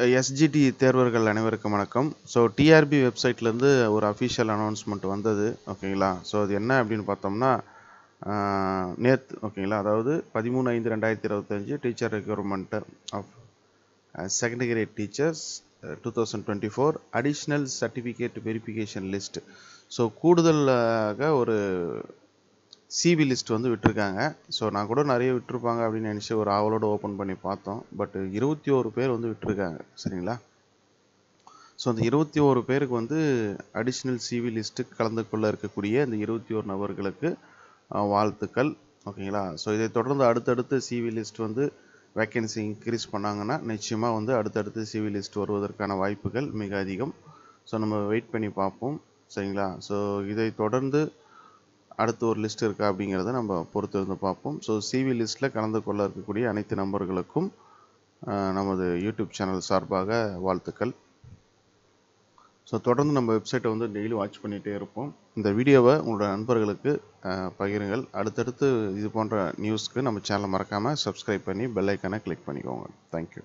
SGT தேர்வர்கள் அனைவருக்கும் வணக்கம். So TRP வெப்சைட்லேருந்து ஒரு அஃபிஷியல் அனௌன்ஸ்மெண்ட் வந்தது. ஓகேங்களா. ஸோ அது என்ன அப்படின்னு பார்த்தோம்னா நேற்று ஓகேங்களா, அதாவது 13/5/2025 teacher requirement of second grade teachers 2024 additional certificate verification list. So கூடுதலாக ஒரு சிவி லிஸ்ட் வந்து விட்டுருக்காங்க. ஸோ நான் கூட நிறைய விட்டுருப்பாங்க அப்படின்னு நினச்சி ஒரு ஆவலோடு ஓப்பன் பண்ணி பார்த்தோம். பட் 21 பேர் வந்து விட்டுருக்காங்க. சரிங்களா. ஸோ அந்த 21 பேருக்கு வந்து அடிஷ்னல் சிவி லிஸ்ட்டுக்கு கலந்து கொள்ள இருக்கக்கூடிய இந்த 21 நபர்களுக்கு வாழ்த்துக்கள். ஓகேங்களா. ஸோ இதை தொடர்ந்து அடுத்தடுத்து சிவி லிஸ்ட் வந்து வேக்கன்சி இன்க்ரீஸ் பண்ணாங்கன்னா நிச்சயமாக வந்து அடுத்தடுத்து சிவி லிஸ்ட் வருவதற்கான வாய்ப்புகள் மிக அதிகம். ஸோ நம்ம வெயிட் பண்ணி பார்ப்போம். சரிங்களா. ஸோ இதை தொடர்ந்து அடுத்து ஒரு லிஸ்ட் இருக்கா அப்படிங்கிறத நம்ம பொறுத்து இருந்து பார்ப்போம். ஸோ சிவி லிஸ்ட்டில் கலந்து கொள்ள இருக்கக்கூடிய அனைத்து நபர்களுக்கும் நமது யூடியூப் சேனல் சார்பாக வாழ்த்துக்கள். ஸோ தொடர்ந்து நம்ம வெப்சைட்டை வந்து டெய்லி வாட்ச் பண்ணிகிட்டே இருப்போம். இந்த வீடியோவை உங்களோட நண்பர்களுக்கு பகிருங்கள். அடுத்தடுத்து இது போன்ற நியூஸ்க்கு நம்ம சேனலை மறக்காமல் சப்ஸ்கிரைப் பண்ணி பெல் ஐக்கானை கிளிக் பண்ணிக்கோங்க. தேங்க்யூ.